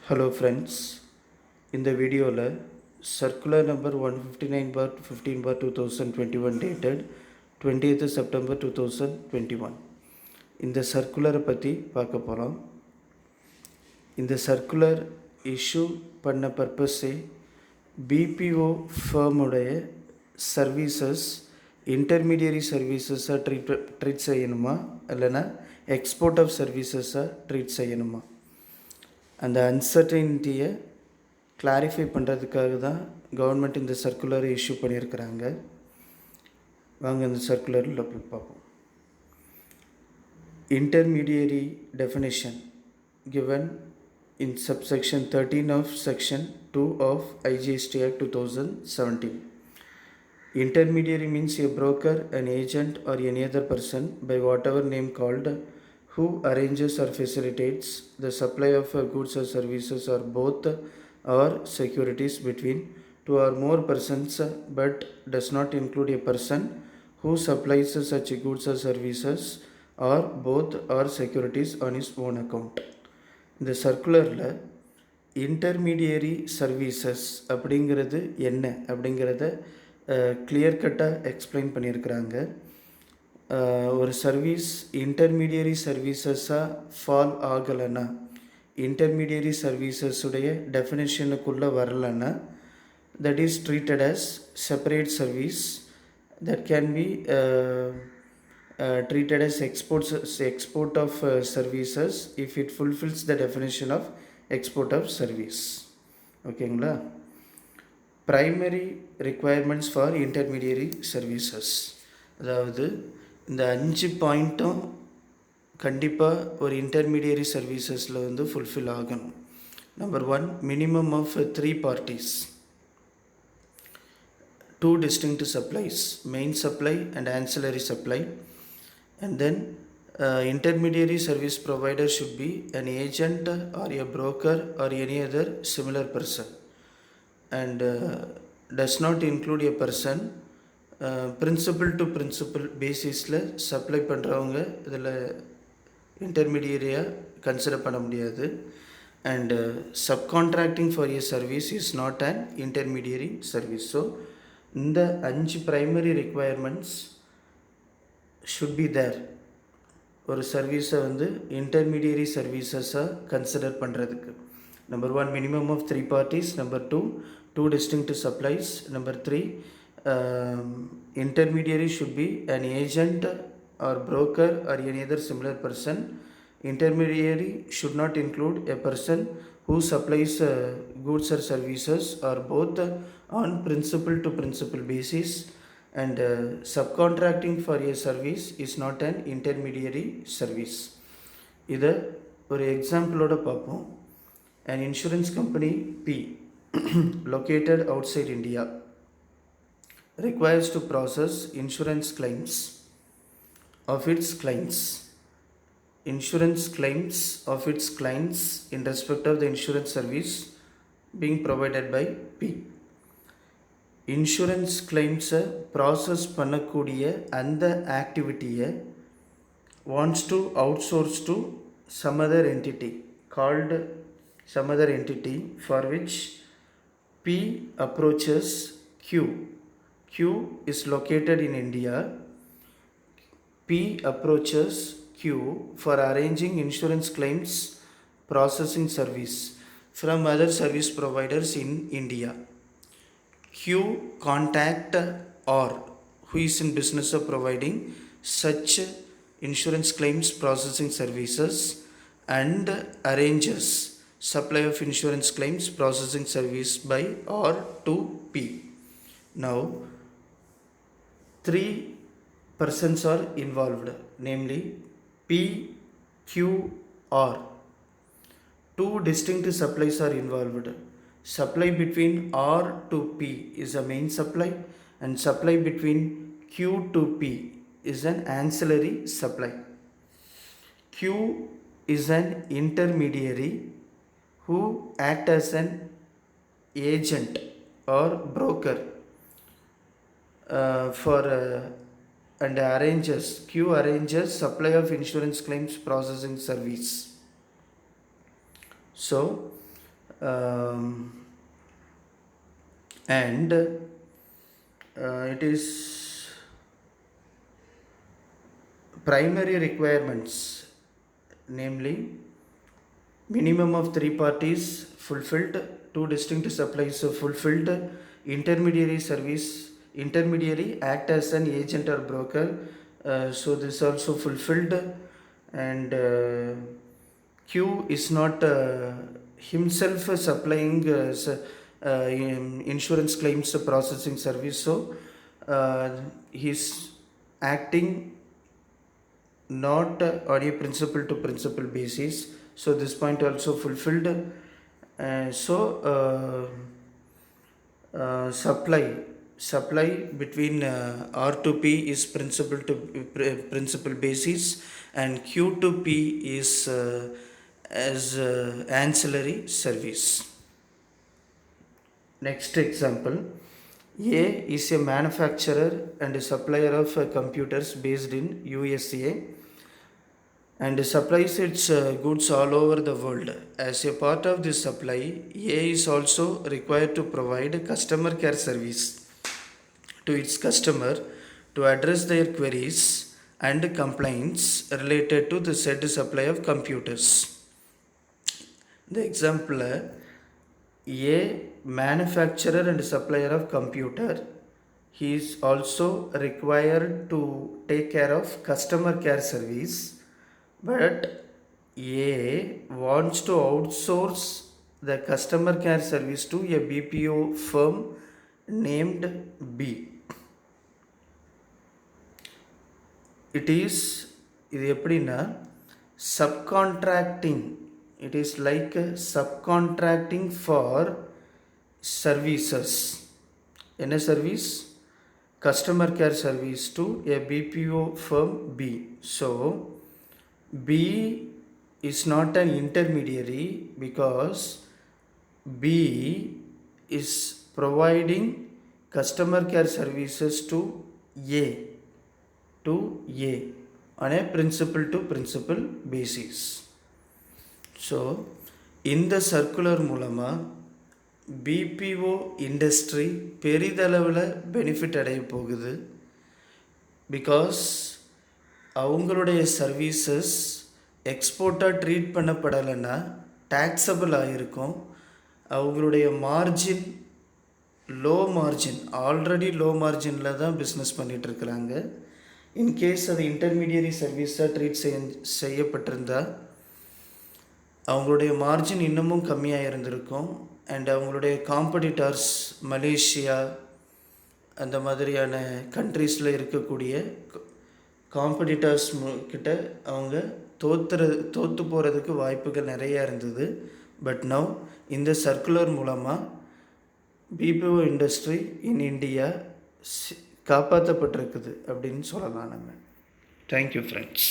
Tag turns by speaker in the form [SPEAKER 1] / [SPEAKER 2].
[SPEAKER 1] Hello friends, இந்த வீடியோவில் circular number 159/15/2021 dated 20th September 2021 இந்த சர்க்குலரை பற்றி பார்க்க போகிறோம். இந்த சர்க்குலர் இஷ்யூ பண்ண பர்பஸே பிபிஓ ஃபர்முடைய சர்வீசஸ் இன்டர்மீடியரி சர்வீசஸாக ட்ரீட் செய்யணுமா இல்லைனா எக்ஸ்போர்ட் ஆஃப் சர்வீசஸாக ட்ரீட் செய்யணுமா அந்த அன்சர்டனிட்டியை கிளாரிஃபை பண்ணுறதுக்காக தான் கவர்மெண்ட் இந்த சர்க்குலரை இஷ்யூ பண்ணியிருக்கிறாங்க. வாங்க இந்த சர்க்குலரில் போய் பார்ப்போம். Intermediary definition given in subsection 13 of section 2 of IGST Act 2017. Intermediary means a broker, an agent or any other person by whatever name called who arranges or facilitates the supply of goods or services or both or securities between two or more persons but does not include a person who supplies such goods or services or both or securities on his own account. இந்த சர்க்குலரில் intermediary services அப்படிங்கிறது என்ன அப்படிங்கிறத clear கட்டாக explain பண்ணியிருக்கிறாங்க. ஒரு service intermediary சர்வீசஸாக fall ஆகலைன்னா, intermediary சர்வீசஸுடைய டெஃபினேஷனுக்குள்ளே வரலைன்னா, that is treated as separate service that can be treated as export of services if it fulfills the definition of export of service. ஓகேங்களா? Primary requirements for intermediary services, அதாவது இந்த 5 பாயிண்ட்டும் கண்டிப்பாக ஒரு intermediary சர்வீசஸில் fulfil ஆகணும். Number 1, minimum of 3 parties, 2 distinct supplies, main supply and ancillary supply, and then intermediary service provider should be an agent or a broker or any other similar person, and does not include a person. Principal to principal பேசிஸில் supply பண்ணுறவங்க இதில் இன்டர்மீடியரியாக consider பண்ண முடியாது. And subcontracting for a service is not an intermediary service. So இந்த 5 primary requirements should be there ஒரு சர்வீஸை இன்டர்மீடியரி சர்வீசஸாக கன்சிடர் பண்ணுறதுக்கு. Number 1, minimum of 3 parties. Number 2, 2 distinct supplies. Number 3, intermediary should be an agent or broker or any other similar person. Intermediary should not include a person who supplies goods or services or both on principal to principal basis, and subcontracting for a service is not an intermediary service. இதை ஒரு எக்ஸாம்பிளோட பார்ப்போம். An insurance company P located outside India requires to process insurance claims of its clients in respect of the insurance service being provided by P. Insurance கிளைம்ஸை process பண்ணக்கூடிய அந்த ஆக்டிவிட்டியை wants to outsource to some other entity called some other entity for which P approaches Q. Q is located in India. P approaches Q for arranging insurance claims processing service from other service providers in India. Q contact R, who is in business of providing such insurance claims processing services, and arranges supply of insurance claims processing service by R to P. Now 3 persons are involved, namely P, Q, R. 2 distinct supplies are involved. Supply between R to P is a main supply, and supply between Q to P is an ancillary supply. Q is an intermediary who act as an agent or broker for and Q arranges supply of insurance claims processing service. So and it is primary requirements, namely minimum of 3 parties fulfilled, 2 distinct supplies fulfilled, intermediary act as an agent or broker, so this also fulfilled, and Q is not himself supplying insurance claims processing service, so he's acting not on a principal to principal basis, so this point also fulfilled. Supply between R to P is principal to principal basis, and Q to P is as ancillary service. Next example, A is a manufacturer and a supplier of computers based in USA and supplies its goods all over the world. As a part of this supply, A is also required to provide customer care service to its customer to address their queries and complaints related to the said supply of computers. The example, A manufacturer and supplier of computer, he is also required to take care of customer care service, but A wants to outsource the customer care service to a BPO firm named B. இது எப்படின்னா subcontracting. It is like subcontracting for services. என்ன service? Customer care service to a BPO firm B. So B is not an intermediary because B is providing customer care services to A on a principal to principal basis. So இந்த circular மூலமாக BPO industry பெரிதளவில் benefit அடைய போகுது. Because அவங்களுடைய services எக்ஸ்போர்ட்டாக treat பண்ணப்படலைன்னா taxable ஆகிருக்கும். அவங்களுடைய margin already low மார்ஜினில் தான் business பண்ணிகிட்ருக்குறாங்க. In case அது intermediary சர்வீஸாக treat செய்யப்பட்டிருந்தால் அவங்களுடைய மார்ஜின் இன்னமும் கம்மியாக இருந்திருக்கும். அண்ட் அவங்களுடைய காம்படிட்டர்ஸ் மலேசியா அந்த மாதிரியான கண்ட்ரீஸில் இருக்கக்கூடிய காம்படிட்டர்ஸ் கிட்ட அவங்க தோற்று போகிறதுக்கு வாய்ப்புகள் நிறையா இருந்தது. பட் நவ் இந்த சர்க்குலர் மூலமாக பிபிஓ இண்டஸ்ட்ரி இன் இந்தியா காப்பாற்றப்பட்டிருக்குது அப்படின்னு சொல்லலாம் நம்ம. Thank you friends.